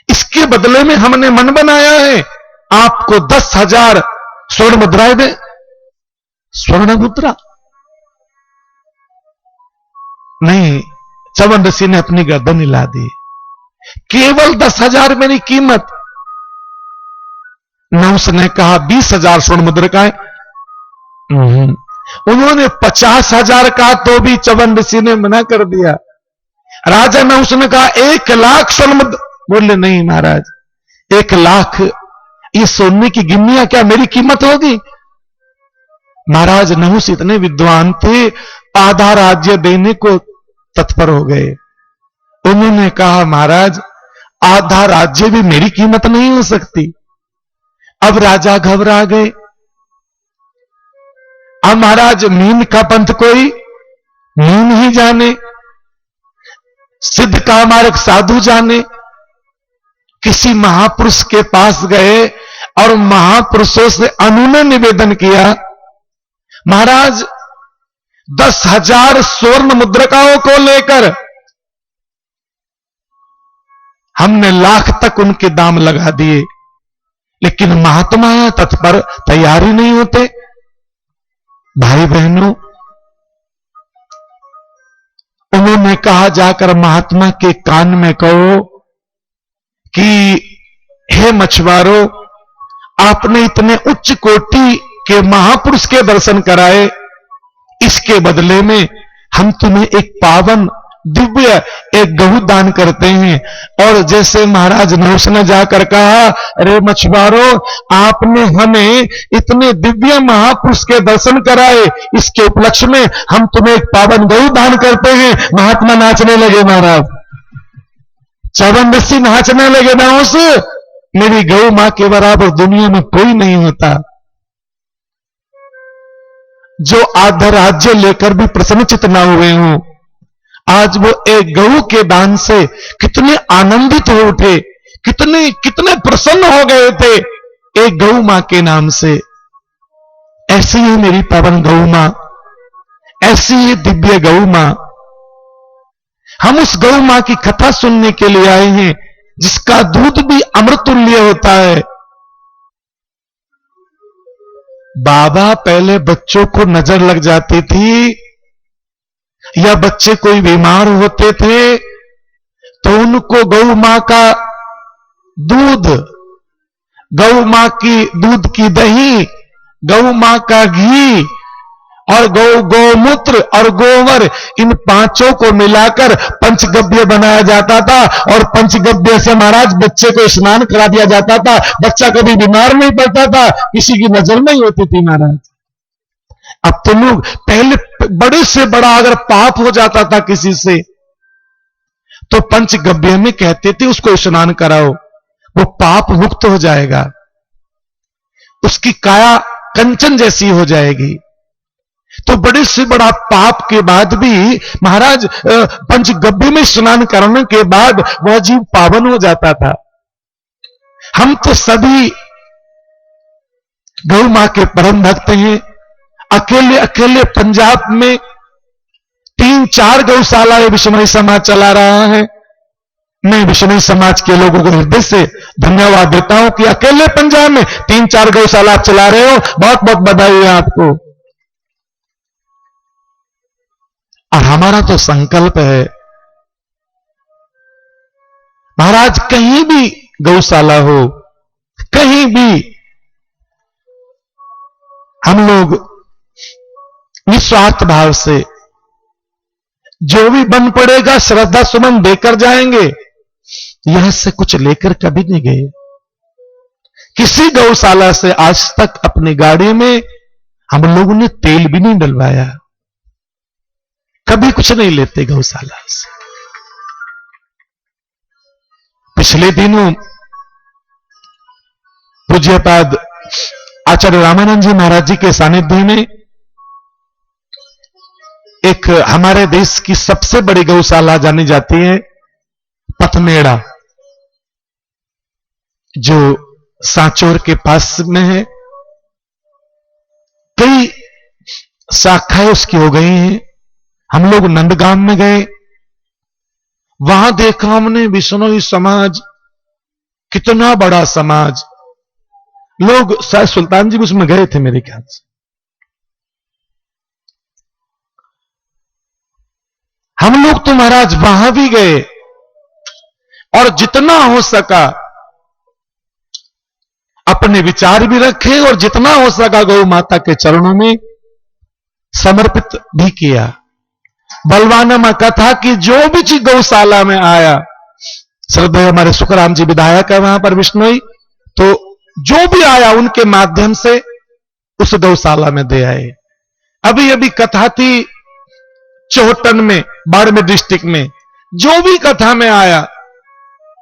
इसके बदले में हमने मन बनाया है आपको 10,000 स्वर्ण मुद्राएं दें। स्वर्ण मुद्रा नहीं, च्यवन ऋषि ने अपनी गर्दन हिला दी। केवल 10,000 मेरी कीमत? नहुस ने कहा 20,000 स्वर्ण मुद्रिकाएं। उन्होंने 50,000 का तो भी च्यवन ऋषि ने मना कर दिया। राजा नहुस ने कहा 1,00,000 स्वर्ण मुद्रा। बोले नहीं महाराज, 1,00,000 ये सोने की गिन्नियां क्या मेरी कीमत होगी? महाराज नहुस इतने विद्वान थे, आधा राज्य देने को तत्पर हो गए। उन्होंने कहा महाराज, आधा राज्य भी मेरी कीमत नहीं हो सकती। अब राजा घबरा गए। अब महाराज मीन का पंथ कोई मीन ही जाने, सिद्ध का मार्ग साधु जाने। किसी महापुरुष के पास गए और महापुरुषों से अनुनय निवेदन किया, महाराज 10,000 स्वर्ण मुद्रिकाओं को लेकर हमने 1,00,000 तक उनके दाम लगा दिए, लेकिन महात्मा तत्पर तैयार ही नहीं होते। भाई बहनों, उन्होंने कहा जाकर महात्मा के कान में कहो कि हे मछुआरों, आपने इतने उच्च कोटि के महापुरुष के दर्शन कराए, इसके बदले में हम तुम्हें एक पावन दिव्य एक गहू दान करते हैं। और जैसे महाराज नहुस ने जाकर कहा, अरे मछुआरों, आपने हमें इतने दिव्य महापुरुष के दर्शन कराए, इसके उपलक्ष्य में हम तुम्हें एक पावन गहू दान करते हैं। महात्मा नाचने लगे। महाराज च्यवन ऋषि नाचने लगे। नहुस, मेरी गौ मां के बराबर दुनिया में कोई नहीं होता। जो आधा राज्य लेकर भी प्रसन्नचित ना हुए हों, आज वो एक गऊ के दान से कितने आनंदित हो उठे, कितने कितने प्रसन्न हो गए थे एक गौ मां के नाम से। ऐसी है मेरी पावन गौ मां, ऐसी है दिव्य गौ मां। हम उस गौ मां की कथा सुनने के लिए आए हैं जिसका दूध भी अमृतुल्य होता है। बाबा पहले बच्चों को नजर लग जाती थी या बच्चे कोई बीमार होते थे तो उनको गौ मां का दूध, गौ मां की दूध की दही, गौ मां का घी और गौमूत्र और गोबर, इन पांचों को मिलाकर पंचगव्य बनाया जाता था और पंचगव्य से महाराज बच्चे को स्नान करा दिया जाता था। बच्चा कभी बीमार नहीं पड़ता था, किसी की नजर नहीं होती थी महाराज। अब तो लोग, पहले बड़े से बड़ा अगर पाप हो जाता था किसी से तो पंचगव्य में कहते थे उसको स्नान कराओ, वो पाप मुक्त हो जाएगा, उसकी काया कंचन जैसी हो जाएगी। तो बड़े से बड़ा पाप के बाद भी महाराज पंचगव्य में स्नान करने के बाद वह जीव पावन हो जाता था। हम तो सभी गौ मां के परम भक्त हैं। अकेले अकेले पंजाब में 3-4 गौशाला विश्नोई समाज चला रहा है। मैं विश्नोई समाज के लोगों को हृदय से धन्यवाद देता हूं कि अकेले पंजाब में 3-4 गौशाला आप चला रहे हो, बहुत बहुत बधाई है आपको। और हमारा तो संकल्प है महाराज कहीं भी गौशाला हो, कहीं भी हम लोग निस्वार्थ भाव से जो भी बन पड़ेगा श्रद्धा सुमन देकर जाएंगे। यहां से कुछ लेकर कभी नहीं गए। किसी गौशाला से आज तक अपनी गाड़ी में हम लोगों ने तेल भी नहीं डलवाया, कभी कुछ नहीं लेते गौशाला से। पिछले दिनों पूज्यपाद आचार्य रामानंद जी महाराज जी के सानिध्य में एक हमारे देश की सबसे बड़ी गौशाला जानी जाती है पथमेड़ा, जो सांचौर के पास में है। कई शाखाएं उसकी हो गई हैं। हम लोग नंदगांव में गए, वहां देखा हमने विश्नोई समाज, कितना बड़ा समाज। लोग शायद सुल्तान जी उसमें गए थे मेरे ख्याल से। हम लोग तो महाराज वहां भी गए और जितना हो सका अपने विचार भी रखे और जितना हो सका गौ माता के चरणों में समर्पित भी किया। बलवाना में कथा कि जो भी चीज गौशाला में आया, श्रद्धेय हमारे सुखराम जी विधायक है वहां पर विश्नोई, तो जो भी आया उनके माध्यम से उस गौशाला में दे आए। अभी अभी कथा थी चौहटन में, बाड़मेर डिस्ट्रिक्ट में, जो भी कथा में आया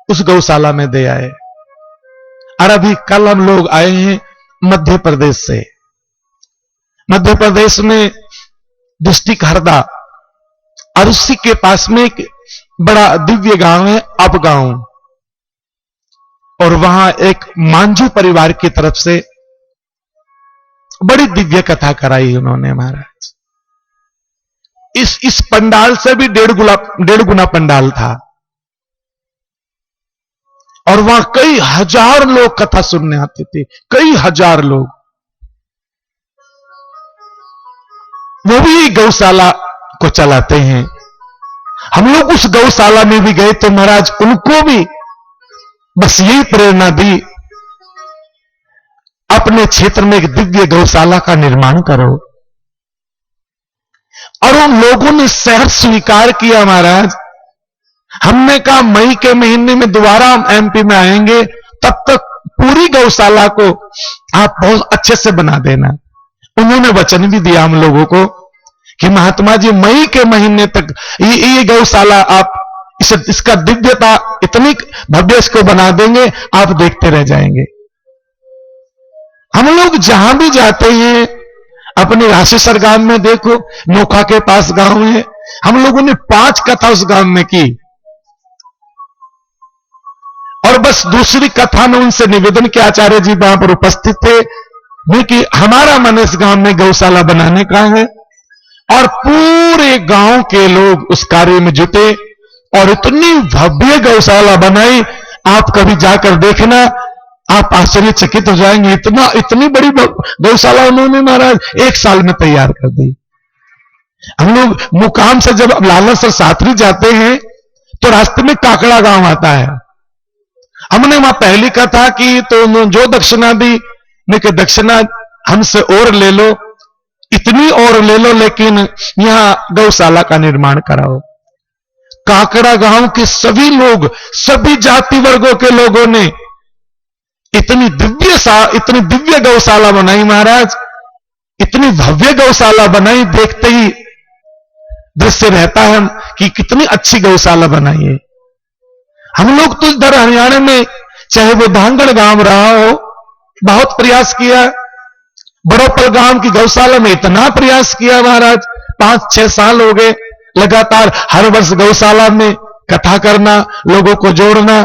उस गौशाला में दे आए। और अभी कल हम लोग आए हैं मध्य प्रदेश से। मध्य प्रदेश में डिस्ट्रिक्ट हरदा, और उसी के पास में एक बड़ा दिव्य गांव है अपगांव, और वहां एक मांझू परिवार की तरफ से बड़ी दिव्य कथा कराई उन्होंने महाराज। इस पंडाल से भी 1.5 गुना पंडाल था, और वहां कई हजार लोग कथा सुनने आते थे, कई हजार लोग। वो भी गौशाला को चलाते हैं। हम लोग उस गौशाला में भी गए तो महाराज उनको भी बस यही प्रेरणा दी, अपने क्षेत्र में एक दिव्य गौशाला का निर्माण करो। और उन लोगों ने शहर स्वीकार किया महाराज। हमने कहा मई के महीने में दोबारा हम एमपी में आएंगे, तब तक पूरी गौशाला को आप बहुत अच्छे से बना देना। उन्होंने वचन भी दिया हम लोगों को कि महात्मा जी मई के महीने तक ये गौशाला आप इसका दिव्यता इतनी भव्य इसको बना देंगे, आप देखते रह जाएंगे। हम लोग जहां भी जाते हैं, अपने राशेश्वर गांव में देखो, नोखा के पास गांव है, हम लोगों ने 5 कथा उस गांव में की। और और बस दूसरी कथा में उनसे निवेदन किया, आचार्य जी वहां पर उपस्थित थे, कि हमारा मन इस गांव में गौशाला बनाने का है, और पूरे गांव के लोग उस कार्य में जुटे और इतनी भव्य गौशाला बनाई, आप कभी जाकर देखना, आप आश्चर्यचकित हो जाएंगे। इतनी बड़ी गौशाला उन्होंने महाराज 1 साल में तैयार कर दी। हम लोग मुकाम से जब लालस और सातरी जाते हैं तो रास्ते में काकड़ा गांव आता है। हमने वहां पहली कथा की तो जो दक्षिणा दी, मैं कि दक्षिणा हमसे और ले लो, इतनी और ले लो, लेकिन यहां गौशाला का निर्माण कराओ। काकड़ा गांव के सभी लोग, सभी जाति वर्गों के लोगों ने इतनी दिव्य गौशाला बनाई महाराज, इतनी भव्य गौशाला बनाई, देखते ही दृश्य रहता है कि कितनी अच्छी गौशाला बनाई है। हम लोग तो इधर हरियाणा में, चाहे वो धांगड़ गांव रहा हो, बहुत प्रयास किया। बड़ोपल गांव की गौशाला में इतना प्रयास किया महाराज, 5-6 साल हो गए लगातार हर वर्ष गौशाला में कथा करना, लोगों को जोड़ना।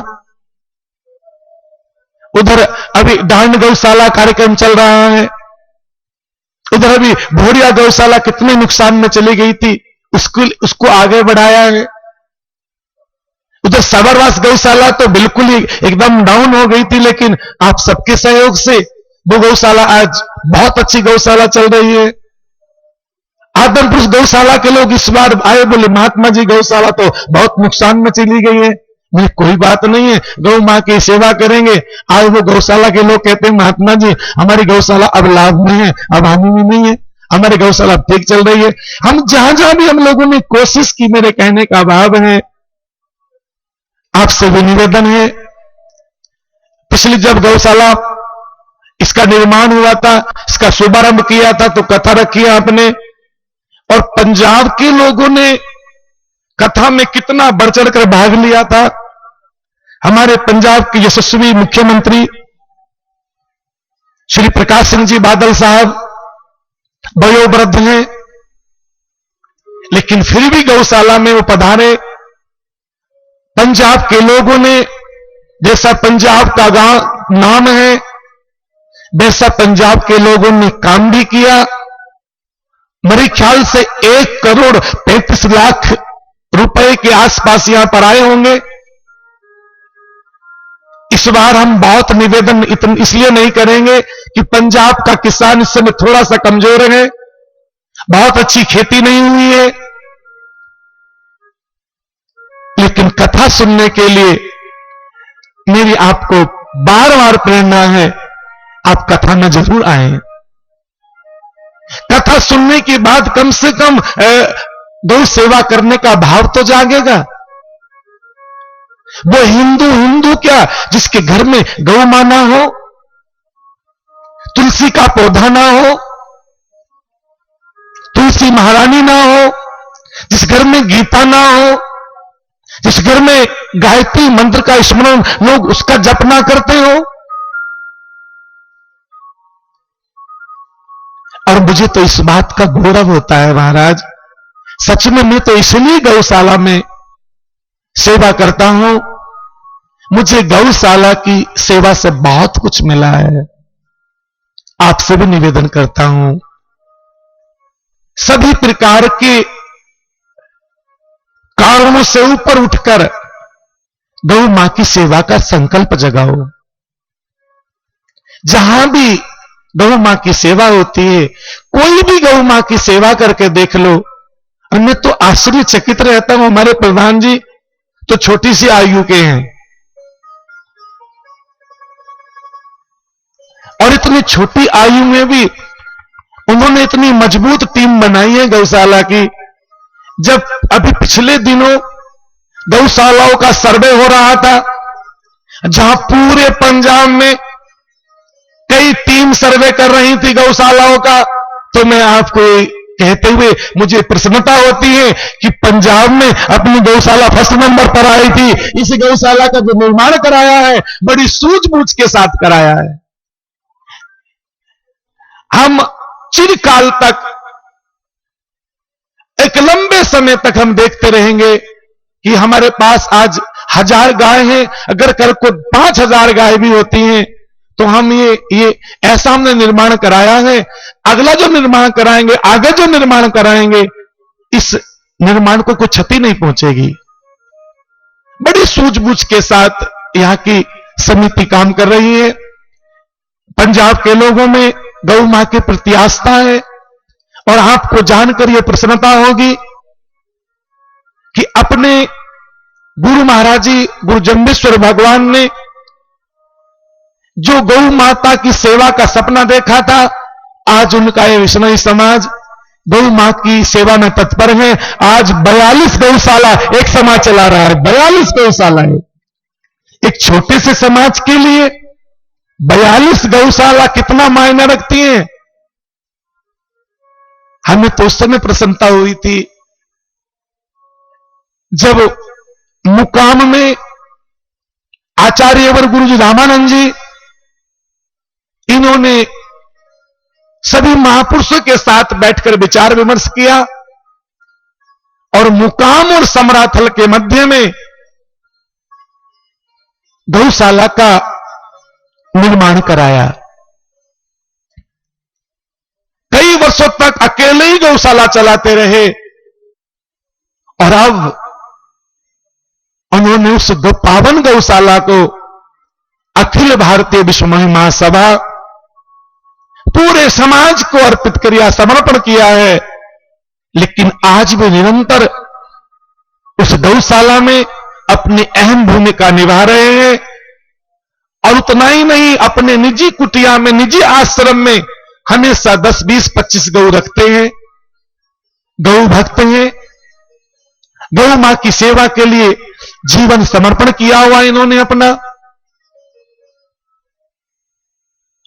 उधर अभी डांड गौशाला कार्यक्रम चल रहा है, उधर अभी भोरिया गौशाला कितने नुकसान में चली गई थी, उसको आगे बढ़ाया है। उधर सबरवास गौशाला तो बिल्कुल ही एकदम डाउन हो गई थी, लेकिन आप सबके सहयोग से वो गौशाला आज बहुत अच्छी गौशाला चल रही है। आदमपुर गौशाला के लोग इस बार आए, बोले महात्मा जी गौशाला तो बहुत नुकसान में चली गई है। मैं कोई बात नहीं है, गौ मां की सेवा करेंगे। आज वो गौशाला के लोग कहते हैं महात्मा जी हमारी गौशाला अब लाभ में है, अब हानि में नहीं है, हमारी गौशाला ठीक चल रही है। हम जहां जहां भी हम लोगों ने कोशिश की, मेरे कहने का भाव है, आपसे भी निवेदन है, पिछली जब गौशाला इसका निर्माण हुआ था, इसका शुभारंभ किया था तो कथा रखी है आपने, और पंजाब के लोगों ने कथा में कितना बढ़ चढ़कर भाग लिया था। हमारे पंजाब के यशस्वी मुख्यमंत्री श्री प्रकाश सिंह जी बादल साहब वयोवृद्ध हैं, लेकिन फिर भी गौशाला में वो पधारे। पंजाब के लोगों ने, जैसा पंजाब का गांव नाम है, वैसा पंजाब के लोगों ने काम भी किया। मेरे ख्याल से 1,35,00,000 रुपए के आसपास यहां पर आए होंगे। इस बार हम बहुत निवेदन इसलिए नहीं करेंगे कि पंजाब का किसान इस समय थोड़ा सा कमजोर है, बहुत अच्छी खेती नहीं हुई है, लेकिन कथा सुनने के लिए मेरी आपको बार बार प्रेरणा है, आप कथा में जरूर आए। कथा सुनने के बाद कम से कम गौ सेवा करने का भाव तो जागेगा। वो हिंदू क्या, जिसके घर में गौ मां ना हो, तुलसी का पौधा ना हो, तुलसी महारानी ना हो, जिस घर में गीता ना हो, जिस घर में गायत्री मंत्र का स्मरण लोग उसका जप ना करते हो। और मुझे तो इस बात का गौरव होता है महाराज, सच में मैं तो इसलिए गौशाला में सेवा करता हूं। मुझे गौशाला की सेवा से बहुत कुछ मिला है। आपसे भी निवेदन करता हूं, सभी प्रकार के कारणों से ऊपर उठकर गौ मां की सेवा का संकल्प जगाओ। जहां भी गौ मां की सेवा होती है, कोई भी गौ मां की सेवा करके देख लो। और मैं तो आश्चर्यचकित रहता हूं, हमारे प्रधान जी तो छोटी सी आयु के हैं, और इतनी छोटी आयु में भी उन्होंने इतनी मजबूत टीम बनाई है गौशाला की। जब अभी पिछले दिनों गौशालाओं का सर्वे हो रहा था, जहां पूरे पंजाब में कई टीम सर्वे कर रही थी गौशालाओं का, तो मैं आपको कहते हुए मुझे प्रसन्नता होती है कि पंजाब में अपनी गौशाला फर्स्ट नंबर पर आई थी। इस गौशाला का जो निर्माण कराया है, बड़ी सूझबूझ के साथ कराया है। हम चिरकाल तक, एक लंबे समय तक हम देखते रहेंगे कि हमारे पास आज 1000 गाय हैं, अगर कल को 5000 गाय भी होती हैं तो हम ये ऐसा हमने निर्माण कराया है, अगला जो निर्माण कराएंगे, आगे जो निर्माण कराएंगे, इस निर्माण को कोई क्षति नहीं पहुंचेगी। बड़ी सूझबूझ के साथ यहां की समिति काम कर रही है। पंजाब के लोगों में गौ मां के प्रति आस्था है और आपको जानकर यह प्रसन्नता होगी कि अपने गुरु महाराज जी गुरु जम्बेश्वर भगवान ने जो गौ माता की सेवा का सपना देखा था, आज उनका ये विश्नोई समाज गौ मां की सेवा में तत्पर है। आज 42 गौशाला एक समाज चला रहा है। 42 गौशाला है एक छोटे से समाज के लिए। 42 गौशाला कितना मायने रखती हैं। हमें तो उस समय प्रसन्नता हुई थी जब मुकाम में आचार्यवर गुरु जी रामानंद जी, इन्होंने सभी महापुरुषों के साथ बैठकर विचार विमर्श किया और मुकाम और समराथल के मध्य में गौशाला का निर्माण कराया। कई वर्षों तक अकेले ही गौशाला चलाते रहे और अब उन्होंने उस पावन गौशाला को अखिल भारतीय विश्व महिमा सभा पूरे समाज को अर्पित किया, समर्पण किया है। लेकिन आज भी निरंतर उस गौशाला में अपनी अहम भूमिका निभा रहे हैं और उतना ही नहीं, अपने निजी कुटिया में, निजी आश्रम में हमेशा 10, 20, 25 गौ रखते हैं। गौ भक्त हैं। गौ मां की सेवा के लिए जीवन समर्पण किया हुआ इन्होंने अपना।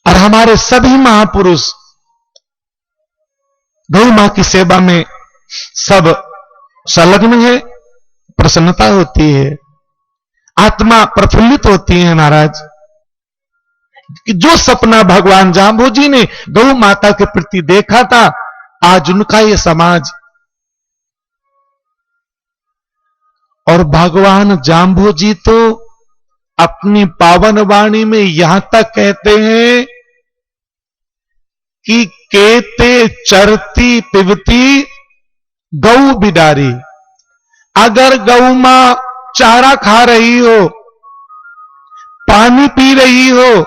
और हमारे सभी महापुरुष गौ मां की सेवा में सब संलग्न है। प्रसन्नता होती है, आत्मा प्रफुल्लित होती है महाराज कि जो सपना भगवान जाम्बू जी ने गौ माता के प्रति देखा था, आज उनका ये समाज। और भगवान जाम्बू जी तो अपनी पावन वाणी में यहां तक कहते हैं कि केते चरती पिबती गौ बिडारी। अगर गौ मां चारा खा रही हो, पानी पी रही हो,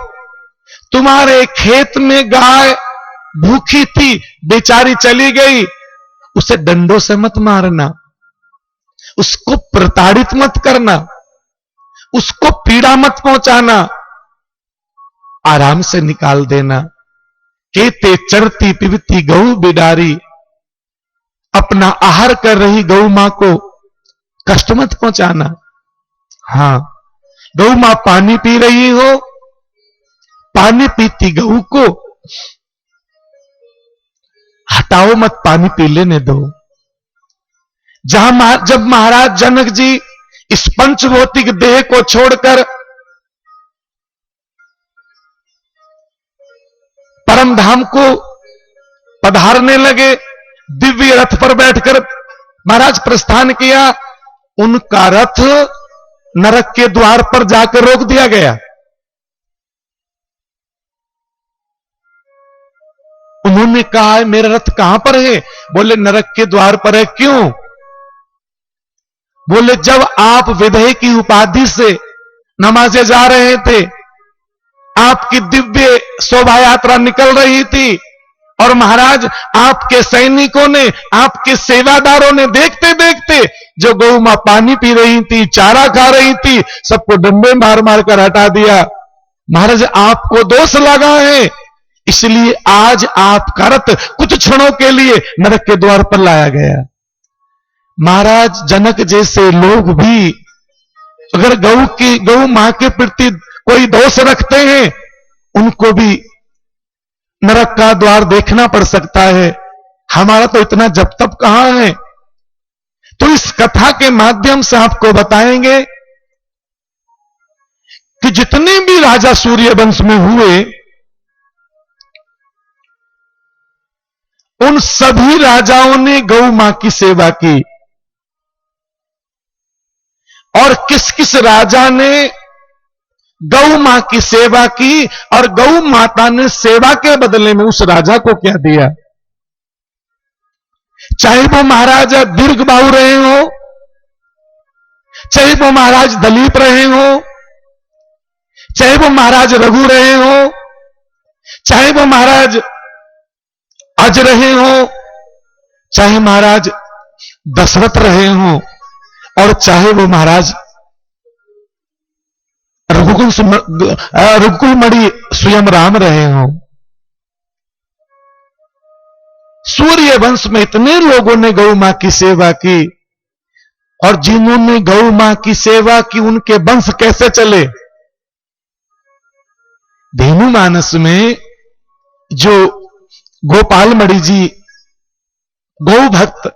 तुम्हारे खेत में गाय भूखी थी, बेचारी चली गई, उसे डंडों से मत मारना, उसको प्रताड़ित मत करना, उसको पीड़ा मत पहुंचाना, आराम से निकाल देना। केते चरती पिबती गौ बिडारी। अपना आहार कर रही गौ मां को कष्ट मत पहुंचाना। हां, गौ मां पानी पी रही हो, पानी पीती गऊ को हटाओ मत, पानी पी लेने दो। जब महाराज जनक जी इस पंचभौतिक देह को छोड़कर परम धाम को पधारने लगे, दिव्य रथ पर बैठकर महाराज प्रस्थान किया, उनका रथ नरक के द्वार पर जाकर रोक दिया गया। उन्होंने कहा मेरा रथ कहां पर है? बोले नरक के द्वार पर है। क्यों? बोले जब आप विधेय की उपाधि से नमाजे जा रहे थे, आपकी दिव्य शोभा यात्रा निकल रही थी और महाराज आपके सैनिकों ने, आपके सेवादारों ने देखते देखते जो गौ मां पानी पी रही थी, चारा खा रही थी, सबको डंडे मार मार कर हटा दिया। महाराज आपको दोष लगा है, इसलिए आज आपका रथ कुछ क्षणों के लिए नरक के द्वार पर लाया गया। महाराज जनक जैसे लोग भी अगर गौ मां के प्रति कोई दोष रखते हैं, उनको भी नरक का द्वार देखना पड़ सकता है। हमारा तो इतना जब तब कहां है। तो इस कथा के माध्यम से आपको बताएंगे कि जितने भी राजा सूर्यवंश में हुए, उन सभी राजाओं ने गौ मां की सेवा की और किस किस राजा ने गौ मां की सेवा की और गौ माता ने सेवा के बदले में उस राजा को क्या दिया। चाहे वो महाराज दीर्घबाहु रहे हो, चाहे वो महाराज दलीप रहे हो, चाहे वो महाराज रघु रहे हो, चाहे वो महाराज अज रहे हो, चाहे महाराज दशरथ रहे हो, और चाहे वो महाराज रघुकुल मणि स्वयं राम रहे हो। सूर्य वंश में इतने लोगों ने गौ मां की सेवा की, और जिन्होंने गौ मां की सेवा की उनके वंश कैसे चले। धेनु मानस में जो गोपाल मणि जी गौ भक्त,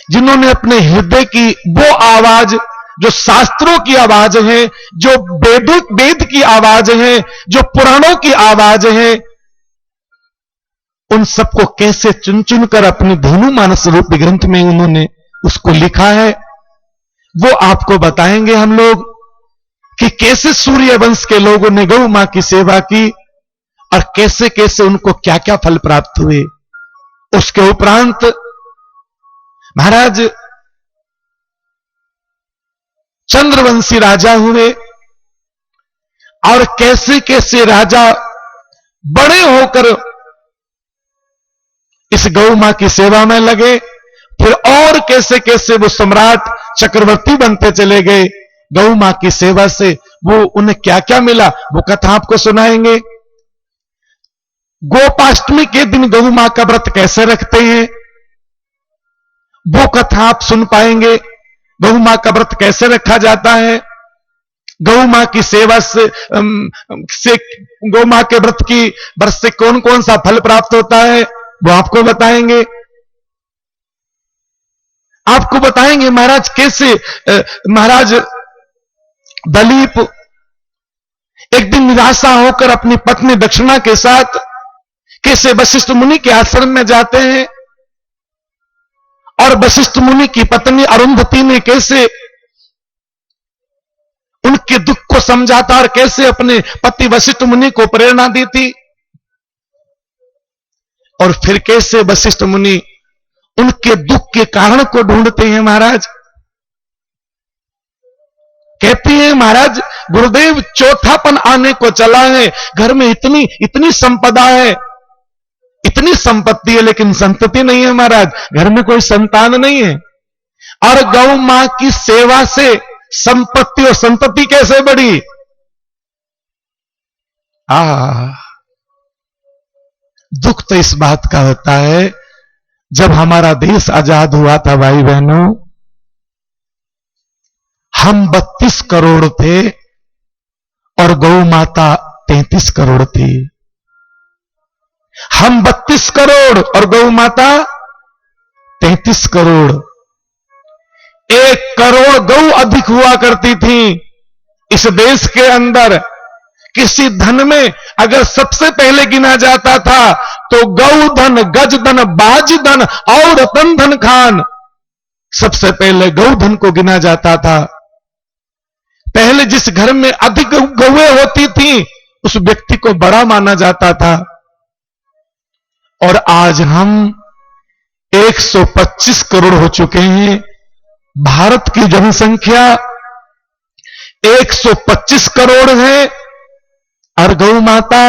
जिन्होंने अपने हृदय की वो आवाज जो शास्त्रों की आवाज है, जो वेद की आवाज है, जो पुराणों की आवाज है, उन सबको कैसे चुन चुन कर अपने धेनु मानस रूपी ग्रंथ में उन्होंने उसको लिखा है, वो आपको बताएंगे हम लोग कि कैसे सूर्य वंश के लोगों ने गौ मां की सेवा की और कैसे कैसे उनको क्या क्या फल प्राप्त हुए। उसके उपरांत महाराज चंद्रवंशी राजा हुए, और कैसे कैसे राजा बड़े होकर इस गौ मां की सेवा में लगे, फिर और कैसे कैसे वो सम्राट चक्रवर्ती बनते चले गए गौ मां की सेवा से। वो उन्हें क्या क्या मिला वो कथा आपको सुनाएंगे। गोपाष्टमी के दिन गौ मां का व्रत कैसे रखते हैं वो कथा आप सुन पाएंगे। गौ मां का व्रत कैसे रखा जाता है, गौ मां की सेवा से गौ मां के व्रत की व्रत से कौन कौन सा फल प्राप्त होता है वो आपको बताएंगे। आपको बताएंगे महाराज कैसे महाराज दलीप एक दिन निराशा होकर अपनी पत्नी दक्षिणा के साथ कैसे वशिष्ठ मुनि के आश्रम में जाते हैं, और वशिष्ठ मुनि की पत्नी अरुंधति ने कैसे उनके दुख को समझाता और कैसे अपने पति वशिष्ठ मुनि को प्रेरणा दी थी, और फिर कैसे वशिष्ठ मुनि उनके दुख के कारण को ढूंढते हैं। महाराज कहती है महाराज गुरुदेव चौथापन आने को चला है, घर में इतनी संपदा है, इतनी संपत्ति है, लेकिन संतति नहीं है महाराज, घर में कोई संतान नहीं है। और गौ मां की सेवा से संपत्ति और संतति कैसे बढ़ी। दुख तो इस बात का होता है जब हमारा देश आजाद हुआ था भाई बहनों, हम 32 करोड़ थे और गौ माता 33 करोड़ थी। हम 32 करोड़ और गौ माता 33 करोड़। 1 करोड़ गौ अधिक हुआ करती थी इस देश के अंदर। किसी धन में अगर सबसे पहले गिना जाता था तो गौ धन, गज धन, बाज धन और रतन धन खान, सबसे पहले गौ धन को गिना जाता था। पहले जिस घर में अधिक गौएं होती थी उस व्यक्ति को बड़ा माना जाता था। और आज हम 125 करोड़ हो चुके हैं। भारत की जनसंख्या 125 करोड़ है और गौ माता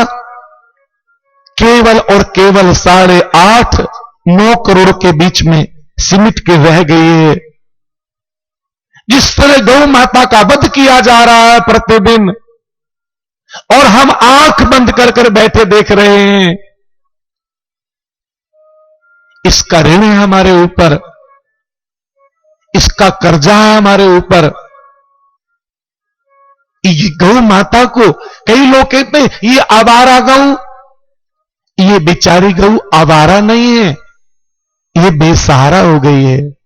केवल और केवल 8.5-9 करोड़ के बीच में सिमट के रह गई है। जिस तरह गौ माता का वध किया जा रहा है प्रतिदिन, और हम आंख बंद कर कर बैठे देख रहे हैं, इसका ऋण है हमारे ऊपर, इसका कर्जा है हमारे ऊपर। ये गौ माता को कई लोग कहते हैं ये आवारा गौ, ये बेचारी गौ आवारा नहीं है, ये बेसहारा हो गई है।